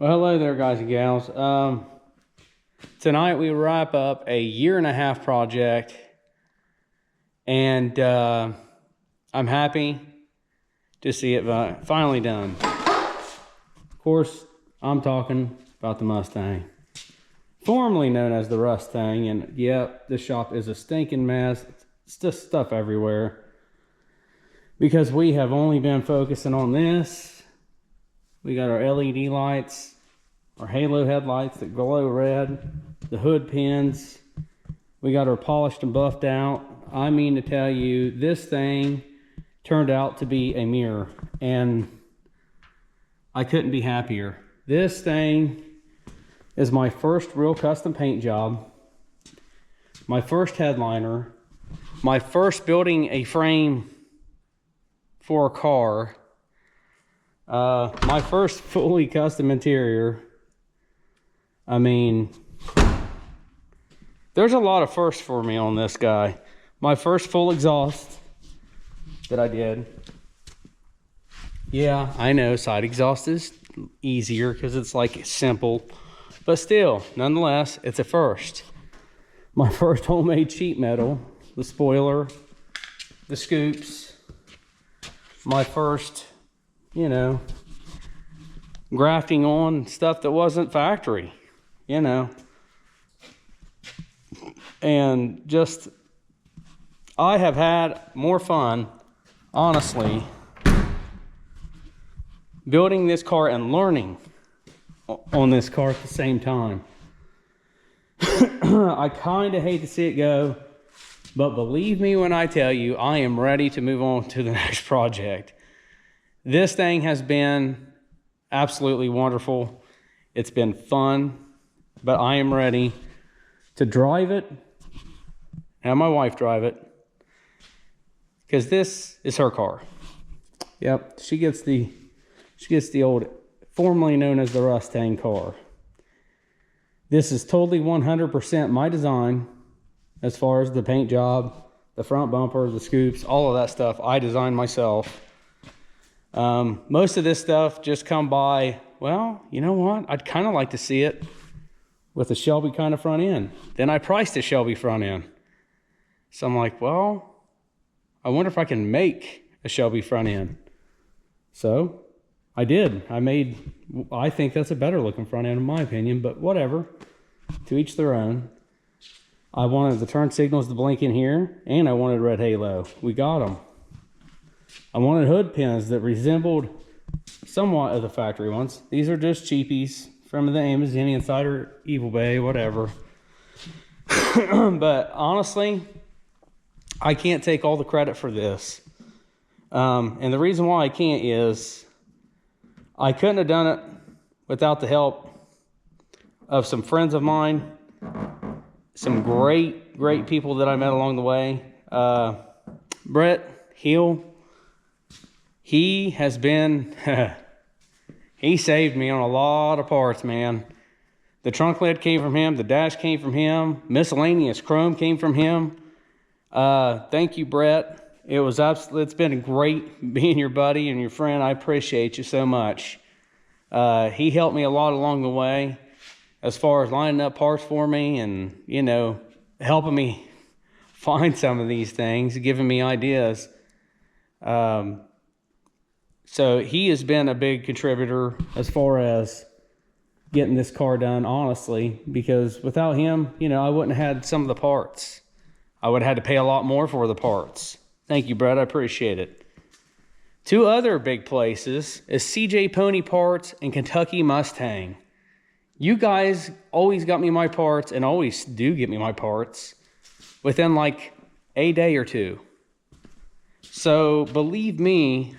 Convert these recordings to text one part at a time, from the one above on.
Well, hello there, guys and gals. Tonight we wrap up a 1.5-year project, and I'm happy to see it finally done. Of course, I'm talking about the Mustang, formerly known as the Rustang, and yep, this shop is a stinking mess. It's just stuff everywhere because we have only been focusing on this. We got our LED lights, our halo headlights that glow red, the hood pins. We got her polished and buffed out. I mean to tell you, this thing turned out to be a mirror, and I couldn't be happier. This thing is my first real custom paint job, my first headliner, my first building a frame for a car, my first fully custom interior. I mean, there's a lot of firsts for me on this guy. My first full exhaust that I did. Yeah, I know side exhaust is easier because it's like simple, but still, nonetheless, it's a first. My first homemade sheet metal, the spoiler, the scoops, my first, you know, grafting on stuff that wasn't factory, you know. And just, I have had more fun, honestly, building this car and learning on this car at the same time. I kind of hate to see it go, but believe me when I tell you, I am ready to move on to the next project. This thing has been absolutely wonderful. It's been fun, but I am ready to drive it, have my wife drive it, because this is her car. Yep, she gets the old, formerly known as the Mustang car. This is totally 100% my design as far as the paint job, the front bumper, the scoops, all of that stuff I designed myself. Most of this stuff just come by, well, you know what? I'd kind of like to see it with a Shelby kind of front end. Then I priced a Shelby front end. So I'm like, well, I wonder if I can make a Shelby front end. So I did. I think that's a better looking front end in my opinion, but whatever, to each their own. I wanted the turn signals to blink in here, and I wanted red halo. We got them. I wanted hood pins that resembled somewhat of the factory ones. These are just cheapies from the Amazonian side or Evil Bay, whatever. But honestly, I can't take all the credit for this. And the reason why I can't is I couldn't have done it without the help of some friends of mine, some great people that I met along the way. Brett Hill, he has been, he saved me on a lot of parts, man. The trunk lid came from him, the dash came from him, miscellaneous chrome came from him. Thank you, Brett. It's been great being your buddy and your friend. I appreciate you so much. He helped me a lot along the way as far as lining up parts for me and, you know, helping me find some of these things, giving me ideas. So he has been a big contributor as far as getting this car done, honestly, because without him, you know, I wouldn't have had some of the parts. I would have had to pay a lot more for the parts. Thank you, Brett. I appreciate it. Two other big places is CJ Pony Parts and Kentucky Mustang. You guys always got me my parts and always do get me my parts within like a day or two. So believe me,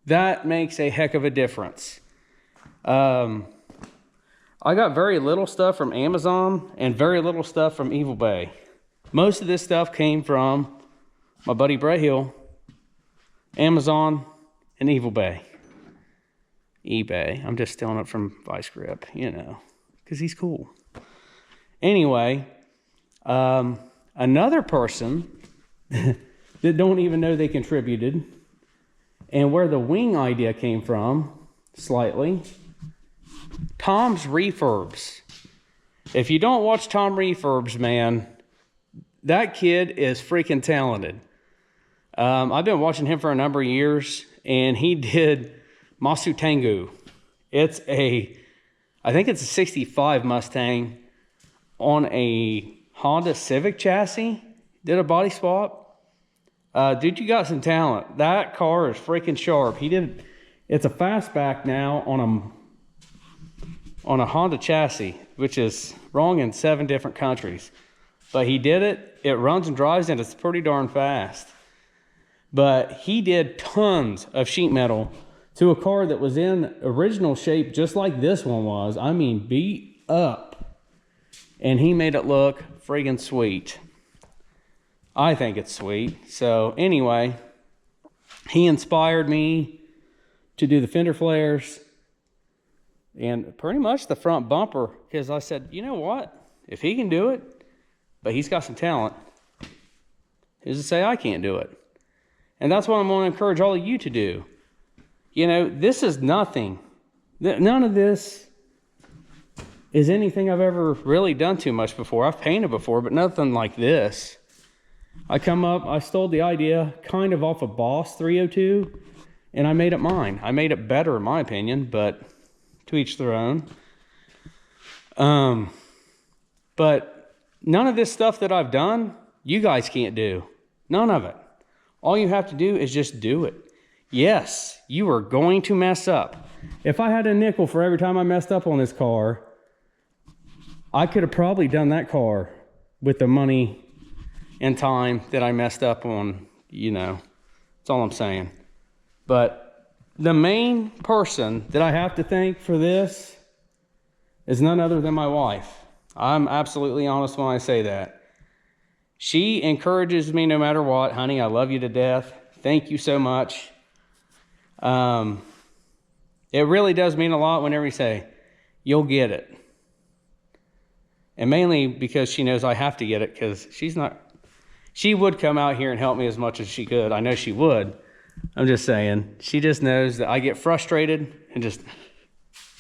that makes a heck of a difference. I got very little stuff from Amazon and very little stuff from Evil Bay. Most of this stuff came from my buddy Brett Hill, Amazon, and Evil Bay. eBay. I'm just stealing it from Vice Grip, you know, because he's cool. Anyway, another person that don't even know they contributed, and where the wing idea came from, slightly, Tom's Refurbs. If you don't watch Tom Refurbs, man, that kid is freaking talented. I've been watching him for a number of years, and he did Mustang. I think it's a 65 Mustang on a Honda Civic chassis. Did a body swap. Dude, you got some talent. That car is freaking sharp. It's a fastback now on a Honda chassis, which is wrong in 7 different countries. But he did it. It runs and drives, and it's pretty darn fast. But he did tons of sheet metal to a car that was in original shape, just like this one was. I mean, beat up. And he made it look friggin' sweet. I think it's sweet. So anyway, he inspired me to do the fender flares and pretty much the front bumper, because I said, you know what? If he can do it, but he's got some talent, who's to say I can't do it? And that's what I'm going to encourage all of you to do. You know, this is nothing. None of this is anything I've ever really done too much before. I've painted before, but nothing like this. I stole the idea kind of off of Boss 302, and I made it mine. I made it better, in my opinion, but to each their own. But none of this stuff that I've done, you guys can't do. None of it. All you have to do is just do it. Yes, you are going to mess up. If I had a nickel for every time I messed up on this car, I could have probably done that car with the money and time that I messed up on, you know. That's all I'm saying. But the main person that I have to thank for this is none other than my wife. I'm absolutely honest when I say that. She encourages me no matter what. Honey, I love you to death. Thank you so much. It really does mean a lot whenever you say, you'll get it. And mainly because she knows I have to get it, because she would come out here and help me as much as she could. I know she would. I'm just saying, she just knows that I get frustrated and just,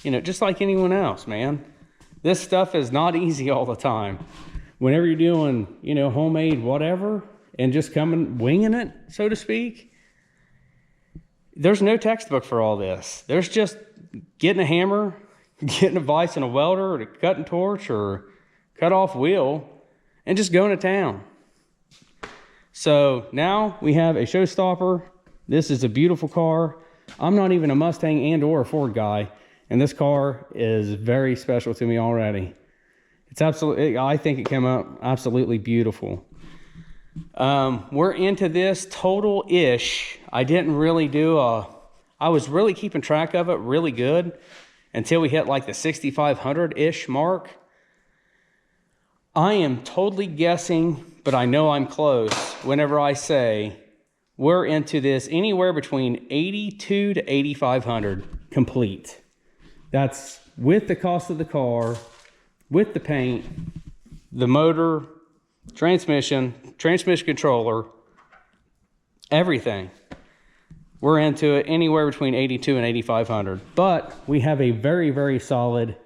you know, just like anyone else, man. This stuff is not easy all the time. Whenever you're doing, you know, homemade whatever and just winging it, so to speak, there's no textbook for all this. There's just getting a hammer, getting a vise and a welder, or a cutting torch, or cut off wheel, and just going to town. So now we have a showstopper. This is a beautiful car. I'm not even a Mustang and or a Ford guy, and this car is very special to me already. It's absolutely, I think it came out absolutely beautiful. We're into this total-ish. I didn't really I was really keeping track of it really good until we hit like the 6,500-ish mark. I am totally guessing, but I know I'm close whenever I say we're into this anywhere between 82 to 8,500 complete. That's with the cost of the car, with the paint, the motor, transmission controller, everything. We're into it anywhere between 82 and 8,500. But we have a very, very solid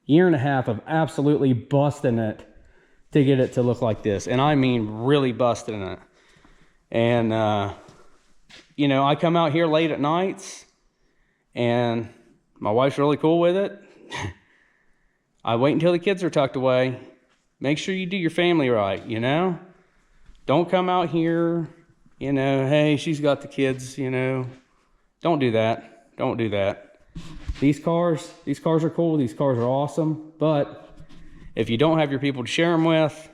year and a half of absolutely busting it to get it to look like this. And I mean really busting it. And, you know, I come out here late at nights, and my wife's really cool with it. I wait until the kids are tucked away. Make sure you do your family right, you know? Don't come out here, you know, hey, she's got the kids, you know. Don't do that. Don't do that. These cars are cool. These cars are awesome. But if you don't have your people to share them with,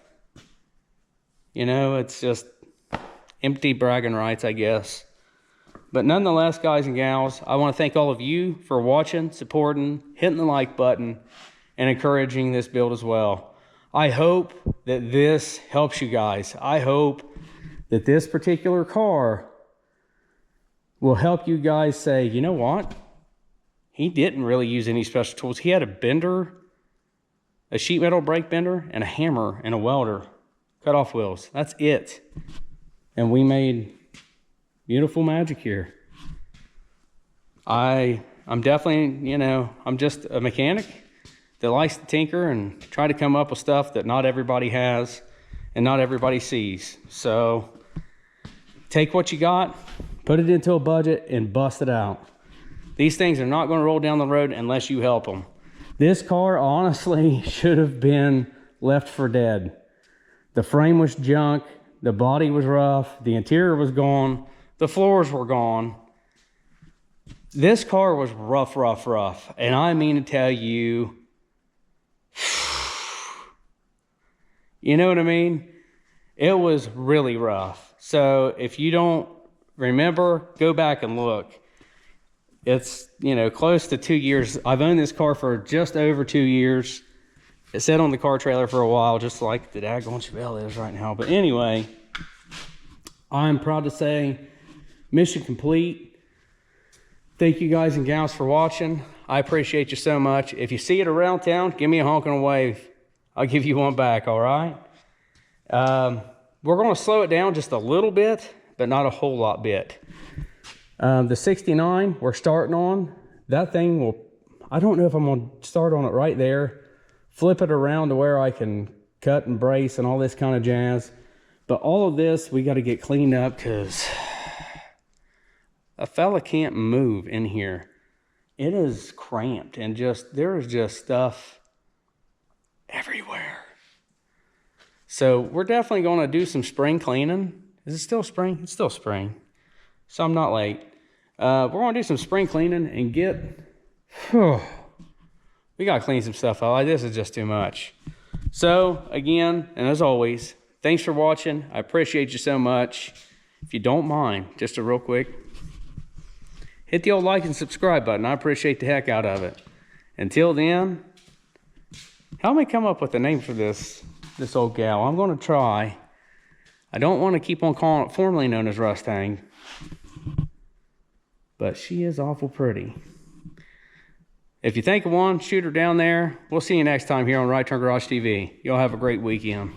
you know, it's just empty bragging rights, I guess. But nonetheless, guys and gals, I want to thank all of you for watching, supporting, hitting the like button, and encouraging this build as well. I hope that this helps you guys. I hope that this particular car will help you guys say, you know what? He didn't really use any special tools. He had a bender, a sheet metal brake bender, and a hammer and a welder, cut off wheels. That's it. And we made beautiful magic here. I'm definitely, you know, I'm just a mechanic. that likes to tinker and try to come up with stuff that not everybody has and not everybody sees. So take what you got, put it into a budget, and bust it out. These things are not going to roll down the road unless you help them. This car honestly should have been left for dead. The frame was junk, the body was rough, the interior was gone, the floors were gone. This car was rough. And I mean to tell you, you know what I mean? It was really rough. So if you don't remember, go back and look. It's, you know, close to 2 years. I've owned this car for just over 2 years. It sat on the car trailer for a while, just like the daggone Chevelle is right now. But anyway, I'm proud to say mission complete. Thank you guys and gals for watching. I appreciate you so much. If you see it around town, give me a honk and a wave. I'll give you one back, all right? We're going to slow it down just a little bit, but not a whole lot bit. The 69 we're starting on, that thing will, I don't know if I'm going to start on it right there, flip it around to where I can cut and brace and all this kind of jazz. But all of this, we got to get cleaned up because a fella can't move in here. It is cramped and just, there is just stuff everywhere. So we're definitely going to do some spring cleaning. Is it still spring? It's still spring. So I'm not late. We're going to do some spring cleaning and get, we got to clean some stuff out. Like, this is just too much. So again, and as always, thanks for watching. I appreciate you so much. If you don't mind, just a real quick, hit the old like and subscribe button. I appreciate the heck out of it. Until then, help me come up with a name for this old gal. I'm going to try. I don't want to keep on calling it formerly known as Mustang, but she is awful pretty. If you think of one, shoot her down there. We'll see you next time here on Right Turn Garage TV. Y'all have a great weekend.